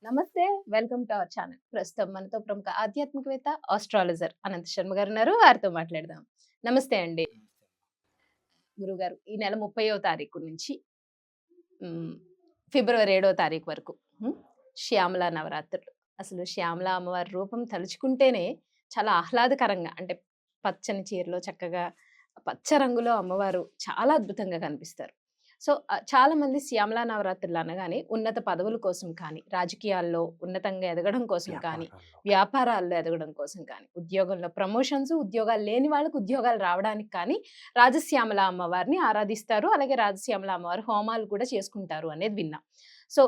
నమస్తే. Welcome to our channel. ప్రస్తుతం మనతో ప్రముఖ ఆధ్యాత్మికవేత్త, ఆస్ట్రాలజర్ అనంత శర్మ గారు ఉన్నారు. వారితో మాట్లాడదాం. నమస్తే అండి. గురుగారు ఈ నెల 30వ తారీఖు నుంచి హ్మ్, ఫిబ్రవరి 7వ తారీఖు వరకు శ్యామల నవరాత్రులు. అసలు శ్యామల అమ్మవారి రూపం తలుచుకుంటేనే చాలా ఆహ్లాదకరంగా అంటే పచ్చని చీరలో చక్కగా పచ్చ రంగులో అమ్మవారు చాలా అద్భుతంగా కనిపిస్తారు. సో, చాలామంది శ్యామల నవరాత్రులు అనగానే ఉన్నత పదవుల కోసం కానీ, రాజకీయాల్లో ఉన్నతంగా ఎదగడం కోసం కానీ, వ్యాపారాల్లో. వ్యాపారాల్లో ఎదగడం కోసం కానీ, ఉద్యోగంలో ప్రమోషన్స్, ఉద్యోగాలు లేని వాళ్ళకి ఉద్యోగాలు రావడానికి కానీ రాజశ్యామల అమ్మవారిని ఆరాధిస్తారు. అలాగే రాజశ్యామల అమ్మవారి హోమాలు కూడా చేసుకుంటారు అనేది విన్నాం. సో,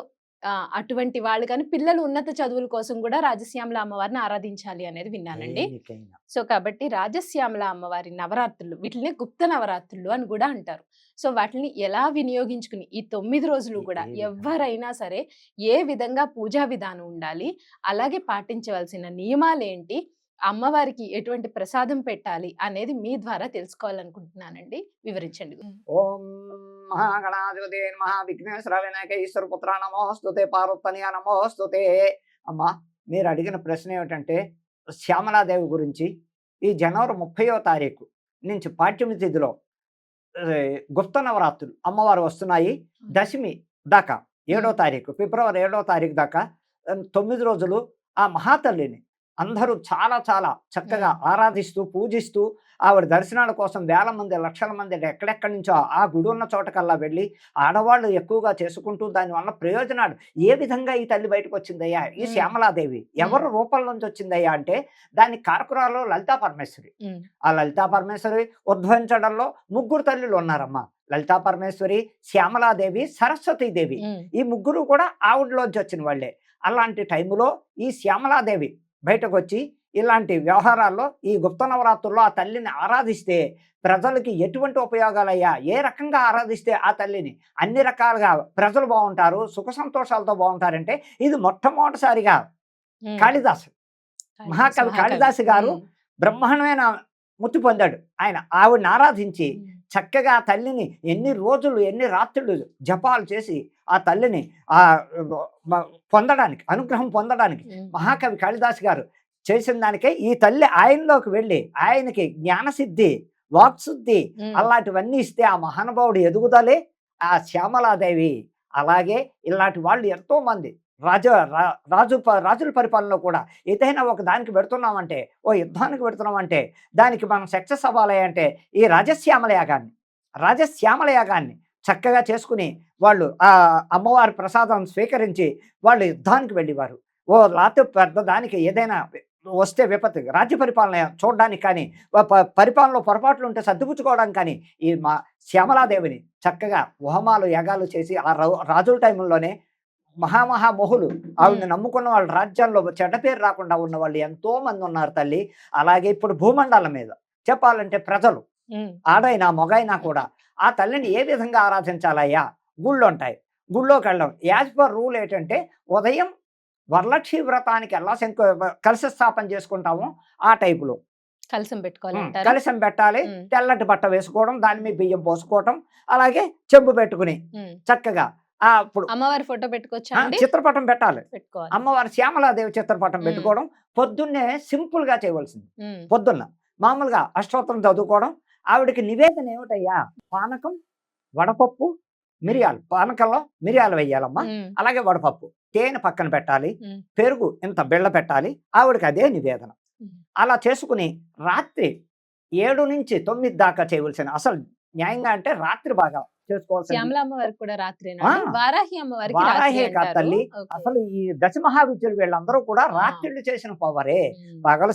అటువంటి వాళ్ళు కానీ పిల్లలు ఉన్నత చదువుల కోసం కూడా రాజశ్యామల అమ్మవారిని ఆరాధించాలి అనేది విన్నానండి. దేనికైనా. సో, కాబట్టి రాజశ్యామల అమ్మవారి నవరాత్రులు వీటిల్ని గుప్త నవరాత్రులు అని కూడా అంటారు. సో, వాటిని ఎలా వినియోగించుకుని ఈ 9 రోజులు ఏ కూడా ఏ విధంగా? ఎవ్వరైనా సరే ఏ విధంగా పూజా విధానం ఉండాలి, అలాగే పాటించవలసిన నియమాలేంటి, అమ్మవారికి ఎటువంటి ప్రసాదం పెట్టాలి అనేది మీ ద్వారా తెలుసుకోవాలనుకుంటున్నానండి. వివరించండి. ఓం మహాగణాధిపతే నమః విఘ్నేశ్వర వినాయక ఈశ్వర పుత్ర నమోస్తుతే పార్వతనయ నమోస్తుతే. అమ్మా, మీరు అడిగిన ప్రశ్న ఏమిటంటే శ్యామలాదేవి గురించి ఈ జనవరి 30వ తారీఖు నుంచి పాడ్యమి తిథిలో గుప్త నవరాత్రులు అమ్మవారు వస్తున్నాయి. దశమి దాకా 7వ తారీఖు ఫిబ్రవరి 7వ తారీఖు దాకా 9 రోజులు ఆ మహాతల్లిని అందరూ చాలా చాలా చక్కగా ఆరాధిస్తూ పూజిస్తూ ఆవిడ దర్శనాల కోసం వేల మంది లక్షల మంది ఎక్కడెక్కడి నుంచో ఆ గుడి ఉన్న చోటకల్లా వెళ్ళి ఆడవాళ్ళు ఎక్కువగా చేసుకుంటూ దానివల్ల ప్రయోజనాలు ఏ విధంగా ఈ తల్లి బయటకు వచ్చిందయ్యా ఈ శ్యామలాదేవి ఎవరి రూపం నుంచి వచ్చిందయ్యా అంటే దానికి కారకురాలు లలితా పరమేశ్వరి. ఆ లలితా పరమేశ్వరి ఉద్భవించడంలో ముగ్గురు తల్లులు ఉన్నారమ్మా. లలితా పరమేశ్వరి, శ్యామలాదేవి, సరస్వతీదేవి. ఈ ముగ్గురు కూడా ఆవిడలోంచి వచ్చిన వాళ్ళే. అలాంటి టైములో ఈ శ్యామలాదేవి బయటకు వచ్చి ఇలాంటి వ్యవహారాల్లో ఈ గుప్త నవరాత్రుల్లో ఆ తల్లిని ఆరాధిస్తే ప్రజలకి ఎటువంటి ఉపయోగాలయ్యా, ఏ రకంగా ఆరాధిస్తే ఆ తల్లిని అన్ని రకాలుగా ప్రజలు బాగుంటారు, సుఖ సంతోషాలతో బాగుంటారంటే ఇది మొట్టమొదటిసారిగా కాళిదాసు, మహాకవి కాళిదాసు గారు బ్రహ్మాండమైన ముక్తి పొందాడు. ఆయన ఆవిడని ఆరాధించి చక్కగా ఆ తల్లిని ఎన్ని రోజులు ఎన్ని రాత్రులు జపాలు చేసి ఆ తల్లిని ఆ పొందడానికి అనుగ్రహం పొందడానికి మహాకవి కాళిదాసు గారు చేసిన దానికే ఈ తల్లి ఆయనలోకి వెళ్ళి ఆయనకి జ్ఞానసిద్ధి, వాక్శుద్ధి అలాంటివన్నీ ఇస్తే ఆ మహానుభావుడు ఎదుగుదలే ఆ శ్యామలాదేవి. అలాగే ఇలాంటి వాళ్ళు ఎంతో మంది రాజుల పరిపాలనలో కూడా ఏదైనా ఒక దానికి పెడుతున్నామంటే, ఓ యుద్ధానికి పెడుతున్నామంటే దానికి మనం సక్సెస్ అవ్వాలి అంటే ఈ రాజశ్యామల యాగాన్ని చక్కగా చేసుకుని వాళ్ళు ఆ అమ్మవారి ప్రసాదం స్వీకరించి వాళ్ళు యుద్ధానికి వెళ్ళేవారు. ఓ రాత్రి పెద్ద దానికి ఏదైనా వస్తే విపత్తు రాజ్య పరిపాలన చూడడానికి కానీ పరిపాలనలో పొరపాట్లు ఉంటే సర్దుపుచ్చుకోవడానికి కానీ ఈ మా శ్యామలాదేవిని చక్కగా హోమాలు యాగాలు చేసి ఆ రాజుల టైంలోనే మహామహామోహులు ఆవిడని నమ్ముకున్న వాళ్ళ రాజ్యాల్లో చెడ్డ పేరు రాకుండా ఉన్న వాళ్ళు ఎంతో మంది ఉన్నారు తల్లి. అలాగే ఇప్పుడు భూమండలం మీద చెప్పాలంటే ప్రజలు ఆడైనా మొగైనా కూడా ఆ తల్లిని ఏ విధంగా ఆరాధించాలయ్యా? గుళ్ళు ఉంటాయి, గుళ్ళోకి వెళ్ళడం యాజ్ పర్ రూల్ ఏంటంటే ఉదయం వరలక్ష్మి వ్రతానికి ఎలా కలశ స్థాపన చేసుకుంటామో ఆ టైపులో కలసం పెట్టుకోవాలి, కలశం పెట్టాలి, తెల్లటి బట్ట వేసుకోవడం, దాని మీద బియ్యం పోసుకోవడం, అలాగే చెంబు పెట్టుకుని చక్కగా ఇప్పుడు అమ్మవారి ఫోటో పెట్టుకోవచ్చా, చిత్రపటం పెట్టాలి. అమ్మవారి శ్యామలాదేవి చిత్రపటం పెట్టుకోవడం పొద్దున్నే సింపుల్ గా చేయవలసింది. పొద్దున్న మామూలుగా అష్టోత్తరం చదువుకోవడం. ఆవిడకి నివేదన ఏమిటయ్యా? పానకం, వడపప్పు, మిరియాలు. పానకంలో మిరియాలు వేయాలమ్మా, అలాగే వడపప్పు, తేనె పక్కన పెట్టాలి, పెరుగు ఇంత బిళ్ళ పెట్టాలి. ఆవిడకి అదే నివేదన. అలా చేసుకుని రాత్రి 7 నుంచి 9 దాకా చేయవలసిన అసలు న్యాయంగా అంటే రాత్రి బాగా వారాహి తల్లి. అసలు ఈ దశ మహావిద్యులు వీళ్ళందరూ కూడా రాత్రిళ్ళు చేసిన పవరే. పగలు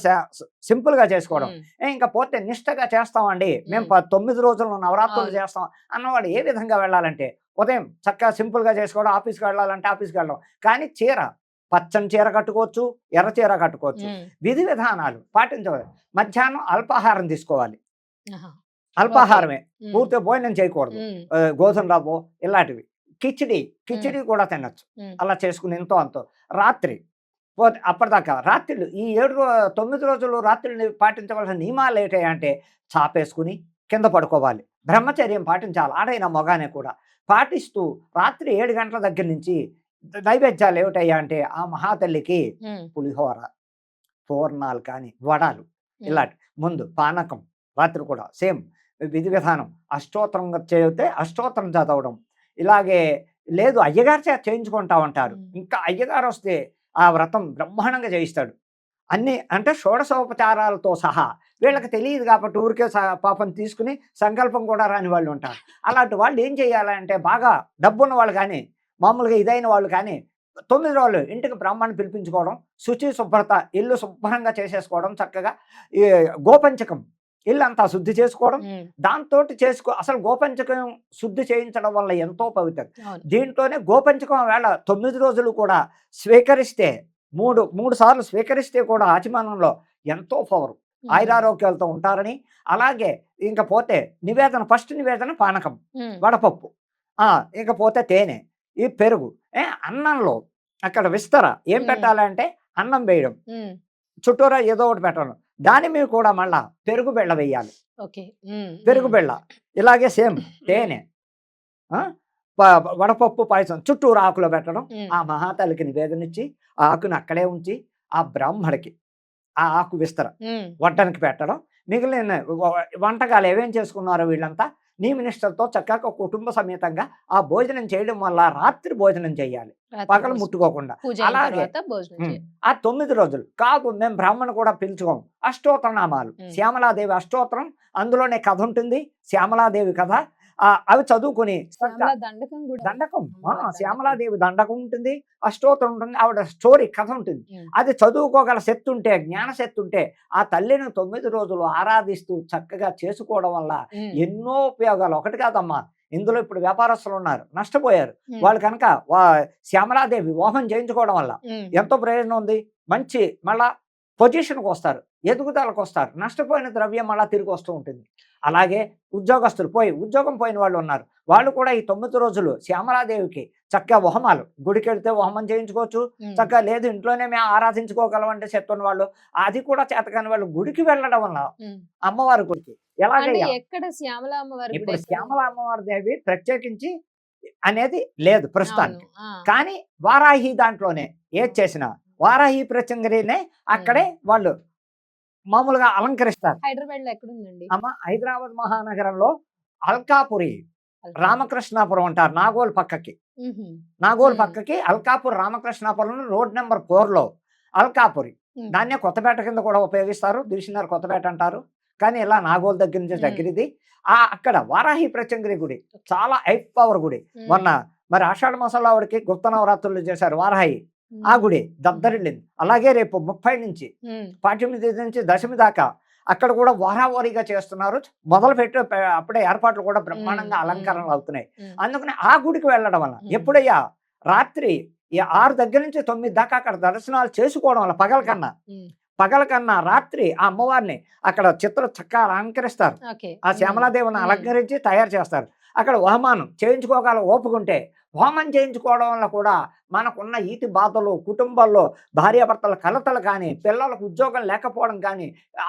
సింపుల్ గా చేసుకోవడం. ఇంకా పోతే నిష్టగా చేస్తామండి మేము 9 రోజులు నవరాత్రులు చేస్తాం అన్నవాడు ఏ విధంగా వెళ్ళాలంటే ఉదయం చక్కగా సింపుల్ గా చేసుకోవడం, ఆఫీస్కి వెళ్ళాలంటే ఆఫీస్కి వెళ్ళడం. కానీ చీర పచ్చని చీర కట్టుకోవచ్చు, ఎర్ర చీర కట్టుకోవచ్చు. విధి విధానాలు పాటించవాలి. మధ్యాహ్నం అల్పాహారం తీసుకోవాలి, అల్పాహారమే, పూర్తిగా భోజనం చేయకూడదు. గోధుమ రవ్వ ఇలాంటివి, కిచిడి కూడా తినచ్చు. అలా చేసుకుని ఎంతో అంతో రాత్రి అప్పటిదాకా రాత్రిళ్ళు ఈ 9 రోజులు రాత్రిని పాటించవలసిన నియమాలు ఏంటంటే చాపేసుకుని కింద పడుకోవాలి, బ్రహ్మచర్యం పాటించాలి. ఆడైనా మొగానే కూడా పాటిస్తూ రాత్రి 7 గంటల దగ్గర నుంచి నైవేద్యాలు ఏమిటయ్యా అంటే ఆ మహాతల్లికి ఉమ్, పులిహోర, పూర్ణాలు కానీ, వడాలు ఉమ్, ఇలాంటి ముందు పానకం, రాత్రి కూడా సేమ్ విధి విధానం. అష్టోత్తరం చదివితే అష్టోత్తరం చదవడం. ఇలాగే లేదు అయ్యగారి చేత చేయించుకుంటా ఉంటారు. ఉమ్, ఇంకా అయ్యగారు వస్తే ఆ వ్రతం బ్రహ్మాండంగా చేయిస్తాడు. అన్నీ అంటే షోడశోపచారాలతో సహా. వీళ్ళకి తెలియదు కాబట్టి ఊరికే పాపం తీసుకుని సంకల్పం కూడా రాని వాళ్ళు ఉంటారు. అలాంటి వాళ్ళు ఏం చేయాలంటే బాగా డబ్బున్న వాళ్ళు కానీ, మామూలుగా ఇదైన వాళ్ళు కానీ 9 రోజులు ఇంటికి బ్రాహ్మణ్ణి పిలిపించుకోవడం, శుచి శుభ్రత ఇల్లు శుభ్రంగా చేసేసుకోవడం, చక్కగా ఈ గోపంచకం ఇల్లంతా శుద్ధి చేసుకోవడం. ఉమ్, దాంతోటి అసలు గోపంచకం శుద్ధి చేయించడం వల్ల ఎంతో పవిత్రం. అవును. దీంట్లోనే గోపంచకం వేళ 9 రోజులు కూడా స్వీకరిస్తే, మూడు సార్లు స్వీకరిస్తే కూడా ఆచమనంలో ఎంతో పవరు. ఉమ్, ఆయురారోగ్యాలతో ఉంటారని. అలాగే ఇంక పోతే నివేదన, ఫస్ట్ నివేదన పానకం, ఉమ్, వడపప్పు, ఇంక పోతే తేనె, ఈ పెరుగు, అన్నంలో అక్కడ విస్తర ఏం ఉమ్, పెట్టాలంటే అన్నం వేయడం, ఉమ్, చుట్టూరా ఏదో ఒకటి పెట్టడం. దాని మీద కూడా మళ్ళా పెరుగు బెళ్ళ వేయాలి. ఓకే. ఉమ్, పెరుగు ఉమ్, బెళ్ళ ఇలాగే సేమ్ తేనె, ఆ, వడపప్పు పాయసం చుట్టూరు ఆకులో పెట్టడం. ఉమ్, ఆ మహాతల్లికి నివేదన ఇచ్చి ఆ ఆకుని అక్కడే ఉంచి ఆ బ్రాహ్మడికి ఆ ఆకు విస్తర ఉమ్, వడ్డానికి పెట్టడం. మిగిలిన వంటకాలు ఏమేం చేసుకున్నారో వీళ్ళంతా నియమనిష్టలతో చక్కగా కుటుంబ సమేతంగా ఆ భోజనం చేయడం వల్ల రాత్రి భోజనం చేయాలి, రాత్రి పగలు భోజనం. ముట్టుకోకుండా. పూజ అయిన అలాగే తర్వాత భోజనం చేయాలి. ఆ 9 రోజులు కాదు, మేము బ్రాహ్మణ కూడా పిలుచుకోం. అష్టోత్తరనామాలు, ఉమ్, శ్యామలాదేవి అష్టోత్తరం, అందులోనే కథ ఉంటుంది, శ్యామలాదేవి కథ. అవి చదువుకుని శ్యామల దండకం కూడా ఉంది. దండకం, అమ్మవారి దండకం. శ్యామలాదేవి దండకం ఉంటుంది, అష్టోత్తరం ఉంటుంది, ఆవిడ స్టోరీ కథ ఉంటుంది. ఉమ్, అది చదువుకోగల శక్తి ఉంటే, జ్ఞాన శక్తి ఉంటే ఆ తల్లిని 9 రోజులు ఆరాధిస్తూ చక్కగా చేసుకోవడం వల్ల ఉమ్, ఎన్నో ఉపయోగాలు. ఒకటి కాదమ్మా, ఇందులో ఇప్పుడు వ్యాపారస్తులు ఉన్నారు, నష్టపోయారు. ఉమ్, వాళ్ళు కనుక శ్యామలాదేవి మోహం చేయించుకోవడం వల్ల ఉమ్, ఎంతో ప్రయోజనం ఉంది. మంచి మళ్ళా పొజిషన్కి వస్తారు, ఎదుగుదలకు వస్తారు, నష్టపోయిన ద్రవ్యం మళ్ళా తిరిగి వస్తూ ఉంటుంది. అలాగే ఉద్యోగస్తులు ఉద్యోగం పోయిన వాళ్ళు ఉన్నారు, వాళ్ళు కూడా ఈ 9 రోజులు శ్యామలాదేవికి చక్కగా హోమాలు, గుడికి వెళ్తే హోమం చేయించుకోవచ్చు, ఉమ్, చక్కగా లేదు ఇంట్లోనే మేము ఆరాధించుకోగలం అంటే చెప్తున్న వాళ్ళు, అది కూడా చేతకాని వాళ్ళు గుడికి వెళ్ళడం వల్ల ఉమ్. అమ్మవారి గుడికి అంటే ఎలాగయ్యా. ఎక్కడ శ్యామల అమ్మవారి గుడి ఇప్పుడు ఎక్కడ ఉంది? శ్యామల అమ్మవారి దేవి ప్రత్యేకించి అనేది లేదు అవును. ప్రస్తుతానికి. ఆ, కానీ వారాహి దాంట్లోనే ఏది చేసినా వారాహి ప్రత్యంగరినే అక్కడే వాళ్ళు మామూలుగా అలంకరిస్తారు. హైదరాబాద్ లో ఎక్కడ ఉందండి? అమ్మ హైదరాబాద్ మహానగరంలో అల్కాపురి రామకృష్ణాపురం అంటారు, నాగోల్ పక్కకి. ఉహుం, నాగోల్ ఉమ్, పక్కకి అల్కాపూర్ రామకృష్ణాపురం రోడ్ నెంబర్ 4లో అల్కాపురి. ఉమ్, దాన్నే కొత్తపేట కింద కూడా ఉపయోగిస్తారు, దిల్షునగర్ కొత్తపేట అంటారు. కానీ ఇలా నాగోల్ దగ్గర నుంచి ఉమ్, దగ్గరిది. అక్కడ వారాహి ప్రత్యంగిరి గుడి చాలా హై పవర్ గుడి. ఉమ్, మొన్న మరి ఆషాఢ మాసంలో ఆవిడకి గుప్త నవరాత్రులు చేశారు వారాహి, ఆ ఉమ్, గుడి దద్దరిల్లింది. అలాగే రేపు 30 నుంచి ఉమ్, పాఠ్యమి తేదీ నుంచి దశమి దాకా అక్కడ కూడా వారావారీగా చేస్తున్నారు. మొదలు పెట్టి అప్పుడే ఏర్పాట్లు కూడా బ్రహ్మాండంగా ఉమ్, అలంకరణలు అవుతున్నాయి. ఉమ్, అందుకని ఆ గుడికి వెళ్ళడం వల్ల ఉమ్, ఎప్పుడయ్యా రాత్రి ఈ 6 దగ్గర నుంచి 9 దాకా అక్కడ దర్శనాలు చేసుకోవడం వల్ల ఉమ్, పగల కన్నా రాత్రి ఆ అమ్మవారిని అక్కడ చక్కగా అలంకరిస్తారు. ఓకే. ఆ ఉమ్, శ్యామలాదేవిని ఉమ్, అలంకరించి తయారు చేస్తారు. అక్కడ హోమానం చేయించుకోగల ఓపుకుంటే హోమం చేయించుకోవడం వల్ల కూడా మనకున్న ఈతి బాధలు, కుటుంబాల్లో భార్యాభర్తల కలతలు కానీ, పిల్లలకు ఉద్యోగం లేకపోవడం కానీ,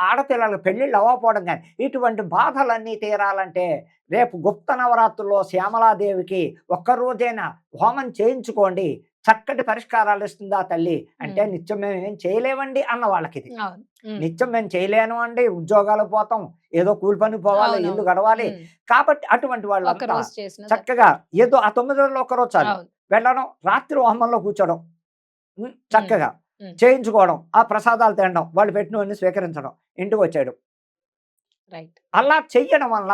ఆడపిల్లలకు పెళ్ళిళ్ళు అవ్వకపోవడం కానీ, ఇటువంటి బాధలన్నీ తీరాలంటే రేపు గుప్త నవరాత్రుల్లో శ్యామలాదేవికి ఒక్కరోజైనా హోమం చేయించుకోండి, చక్కటి పరిష్కారాలు ఇస్తుంది ఆ తల్లి. అంటే ఉమ్, నిత్యం మేము ఏం చేయలేమండి అన్న వాళ్ళకి ఇది. అవును. ఉమ్, నిత్యం మేము చేయలేను అండి, ఉద్యోగాలకు పోతాం, ఏదో కూలి పని పోవాలి, అవునవును. ఇల్లు గడవాలి. ఉమ్, కాబట్టి అటువంటి ఒక వాళ్ళంతా రోజు చేసిన చక్కగా ఏదో ఆ 9 రోజుల్లో ఒక రోజు చాలు అవును. వెళ్ళడం, రాత్రి హోమంలో కూర్చోడం, చక్కగా ఉమ్, చేయించుకోవడం, ఆ ప్రసాదాలు తినడం, వాళ్ళు పెట్టినవన్నీ స్వీకరించడం, ఇంటికి వచ్చేయడం. రైట్. అలా చెయ్యడం వల్ల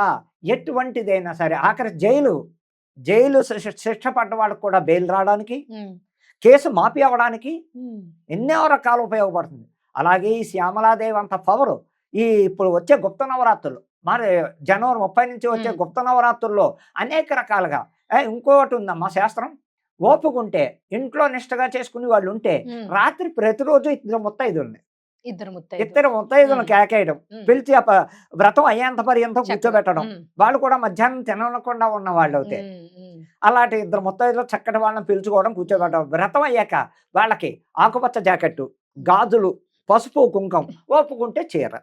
ఎటువంటిదైనా సరే ఆఖరి జైలు శిక్ష పడ్డ వాళ్ళకు కూడా బెయిల్ రావడానికి, ఉమ్, కేసు మాఫీ అవ్వడానికి ఉమ్, ఎన్నో రకాలు ఉపయోగపడుతుంది. అలాగే ఈ శ్యామలాదేవి అంత పవరు ఇప్పుడు వచ్చే గుప్త నవరాత్రులు, మరి జనవరి 30 నుంచి వచ్చే ఉమ్, గుప్త నవరాత్రుల్లో అనేక రకాలుగా ఇంకోటి ఉందమ్మా శాస్త్రం. ఓపుకుంటే ఇంట్లో నిష్టగా చేసుకునే వాళ్ళు ఉంటే ఉమ్, రాత్రి ప్రతిరోజు ఇద్దరు ముత్తైదుల్ని ఇద్దరు ముత్తైదు ఇద్దరు ముత్తైదులను ఉమ్, కేకేయడం, ఉమ్, పిలిచి వ్రతం అయ్యేంత పర్యంతం చక్కగా. కూర్చోబెట్టడం. ఉమ్, వాళ్ళు కూడా మధ్యాహ్నం తినకుండా ఉన్న వాళ్ళు అవుతే ఉమ్, ఉమ్, అలాంటి ఇద్దరు ముత్తైదులు చక్కటి వాళ్ళని పిలుచుకోవడం, కూర్చోబెట్టడం. వ్రతం అయ్యాక వాళ్ళకి ఆకుపచ్చ జాకెట్టు, గాజులు, పసుపు కుంకం, ఒప్పుకుంటే చీర,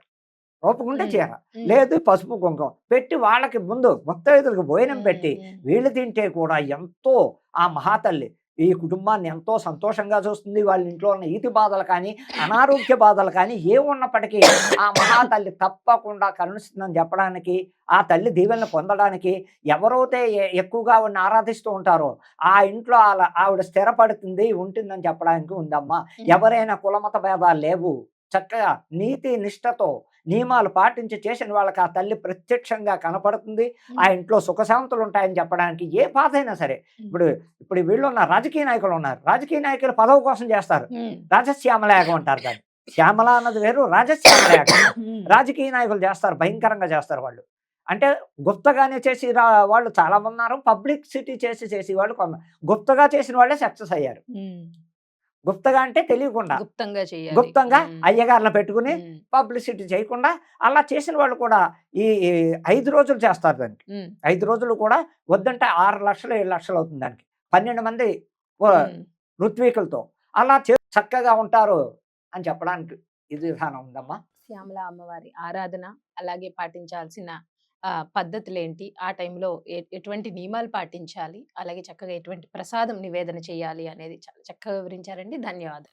ఒప్పుకుంటే ఉమ్, చీర, ఉమ్, లేదు పసుపు కుంకం పెట్టి వాళ్ళకి ముందు ముత్తైదులకు భోజనం ఉమ్, పెట్టి ఉమ్, వీళ్ళు తింటే కూడా ఎంతో ఆ మహాతల్లి ఈ కుటుంబాన్ని ఎంతో సంతోషంగా చూస్తుంది. వాళ్ళ ఇంట్లో ఉన్న ఈతి బాధలు కానీ, అనారోగ్య బాధలు కానీ ఏమున్నప్పటికీ ఆ మహాతల్లి తప్పకుండా కరుణిస్తుందని చెప్పడానికి, ఆ తల్లి దీవెనలు పొందడానికి ఎవరైతే ఎక్కువగా ఆవిడని ఆరాధిస్తూ ఉంటారో ఆ ఇంట్లో ఆవిడ స్థిరపడుతుంది, ఉంటుందని చెప్పడానికి ఉందమ్మా. ఎవరైనా కులమత భేదాలు లేవు. చక్కగా నీతి నిష్టతో నియమాలు పాటించి చేసిన వాళ్ళకి ఆ తల్లి ప్రత్యక్షంగా కనపడుతుంది. ఆ ఇంట్లో సుఖశాంతులు ఉంటాయని చెప్పడానికి ఏ బాధ అయినా సరే. ఇప్పుడు ఇప్పుడు వీళ్ళున్నారు, రాజకీయ నాయకులు ఉన్నారు. రాజకీయ నాయకులు పదవి కోసం చేస్తారు. రాజశ్యామల యాగం అంటారు దాన్ని. శ్యామల అన్నది వేరు, రాజశ్యామల యాగం. రాజకీయ నాయకులు చేస్తారు, భయంకరంగా చేస్తారు వాళ్ళు. అంటే గుప్తగానే చేసి వాళ్ళు చాలా మంది ఉన్నారు. పబ్లిసిటీ చేసి వాళ్ళు గుప్తగా చేసిన వాళ్ళే సక్సెస్ అయ్యారు. గుప్తగా అంటే తెలియకుండా గుప్తంగా చేయాలి. గుప్తంగా అయ్యగారులను పెట్టుకుని పబ్లిసిటీ చేయకుండా అలా చేసిన వాళ్ళు కూడా ఈ 5 రోజులు చేస్తారు దానికి. 5 రోజులు కూడా వద్దంటే 6 లక్షలు 7 లక్షలు అవుతుంది దానికి. 12 మంది ఋత్వికులతో అలా చక్కగా ఉంటారు అని చెప్పడానికి ఇది విధానం ఉందమ్మా. శ్యామల అమ్మవారి ఆరాధన, అలాగే పాటించాల్సిన పద్ధతులేంటి, ఆ టైంలో ఎటువంటి నియమాలు పాటించాలి, అలాగే చక్కగా ఎటువంటి ప్రసాదం నివేదన చేయాలి అనేది చాలా చక్కగా వివరించారండి. ధన్యవాదాలు.